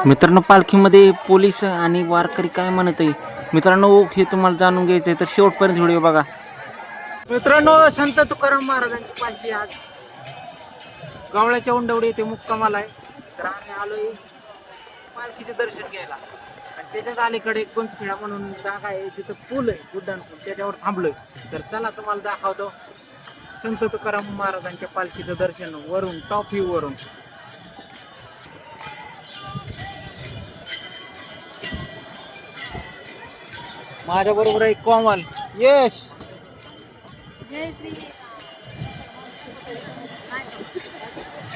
मित्रांनो, पालखीमध्ये पोलीस आणि वारकरी काय म्हणत आहे मित्रांनो, हे तुम्हाला जाणून घ्यायचं आहे तर शेवटपर्यंत व्हिडिओ बघा. मित्रांनो, संत तुकाराम महाराजांची पालखी आज गवळ्याच्या उंडवडी येथे मुक्कामाला आहे. तर आम्ही आलोय पालखीचे दर्शन घ्यायला आणि त्याच्याच अलीकडे एक गुंजखिळा म्हणून जागा आहे, तिथं पूल आहे, उड्डाण पूल, त्याच्यावर थांबलोय. तर चला तुम्हाला दाखवतो संत तुकाराम महाराजांच्या पालखीचं दर्शन वरून, टॉप व्ह्यू वरून. माझ्या बरोबर आहे कोमल, यश,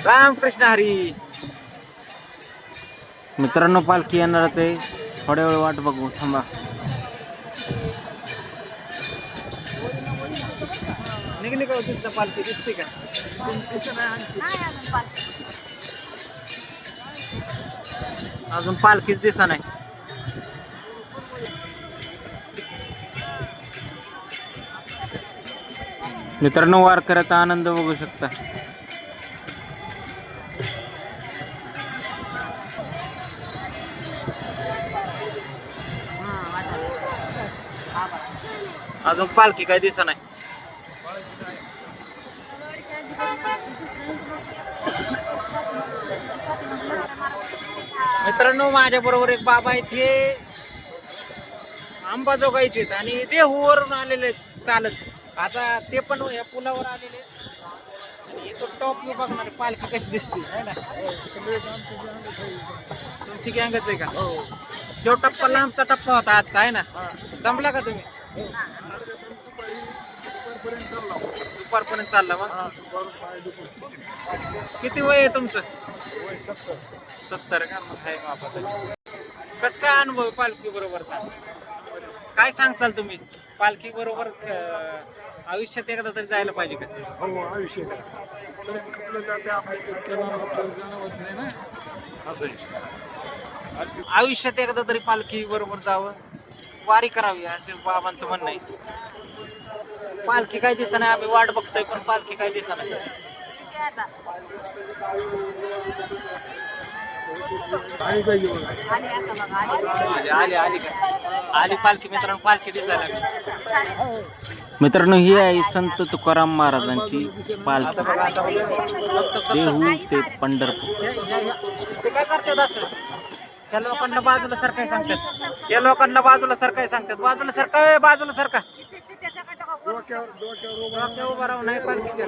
रामकृष्ण हरी. मित्रांनो, पालखी येणारच आहे, थोड्या वेळ वाट बघू, थांबा. निघली का तुमचं पालखी, दिसते का? अजून पालखीच दिसा नाही. मित्रांनो, वारकऱ्याचा आनंद बघू शकता. अजून पालखी काय दिसा नाही. मित्रांनो, माझ्या बरोबर एक बाबा आहेत, हे अंबाजोगाईचे आणि देहूवरून आलेले चालत. आता ते पण या पुलावर आलेले आणि तो टॉप व्ह्यू बघणार, पालखी कशी दिसते है ना. तुमची गँगच आहे का? जो टप्पा लांबचा टप्पा होता आजचा आहे ना, जमला का तुम्ही? दुपारपर्यंत चालला मग. किती वय आहे तुमचं? 70 का? मग आहे बाबा. कसं काय अनुभव पालखी बरोबरचा, काय सांगचाल तुम्ही? पालखी बरोबर आयुष्यात एकदा तरी जायला पाहिजे का? हो, आयुष्य आयुष्यात एकदा तरी पालखी बरोबर जावं, वारी करावी, असे बाबांचं म्हणणं आहे. पालखी काय दिसत नाही, आम्ही वाट बघतोय पण पालखी काय दिसत नाही. आली पालखी. मित्रांनो, पालखी दिसायला लागली. मित्रांनो, ही आहे संत तुकाराम महाराजांची पालखी, देहू ते पंढरपूर. काय करतात असं? त्या लोकांना बाजूला सरकाय सांगतात, या लोकांना बाजूला सरकाय सांगतात. बाजूला सरका, बाजूला सरका, डोक्यावर उभा राहून नाही पालखीच्या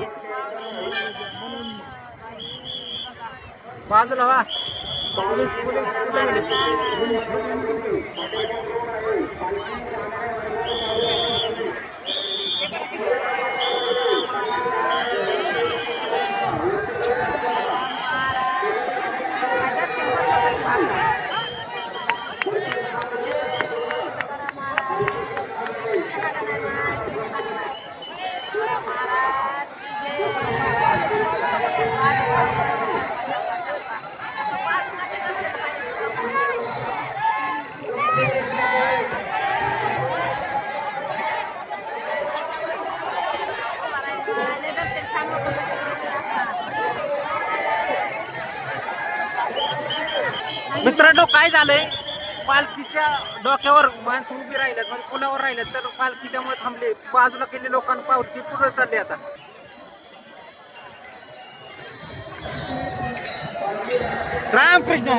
बाजूला वा. मित्रांनो, काय झालंय, पालखीच्या डोक्यावर माणसं उभी राहिल्यात, म्हणजे पुलावर राहिल्यात, तर पालखी त्यामुळे थांबले. बाजूला केले लोकांना पावती पुढे चालले. आता रामकृष्ण.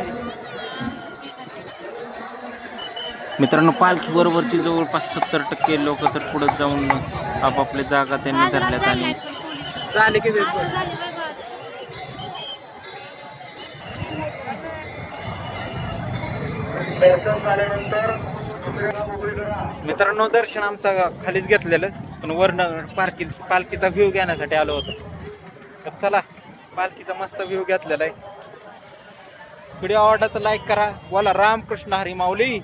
मित्रांनो, पालखी बरोबरची जवळपास 70% लोक तर पुढे जाऊन आपापल्या जागा त्यांनी धरल्यात आणि झाले की मित्रांनो, दर्शन आमचा खालीच घेतलेलं, पण वरनं पालखीचा व्ह्यू घेण्यासाठी आलो होतो. तर चला, पालखीचा मस्त व्ह्यू घेतलेला आहे. व्हिडिओ आवडला तर लाईक करा. बोला रामकृष्ण हरी माऊली.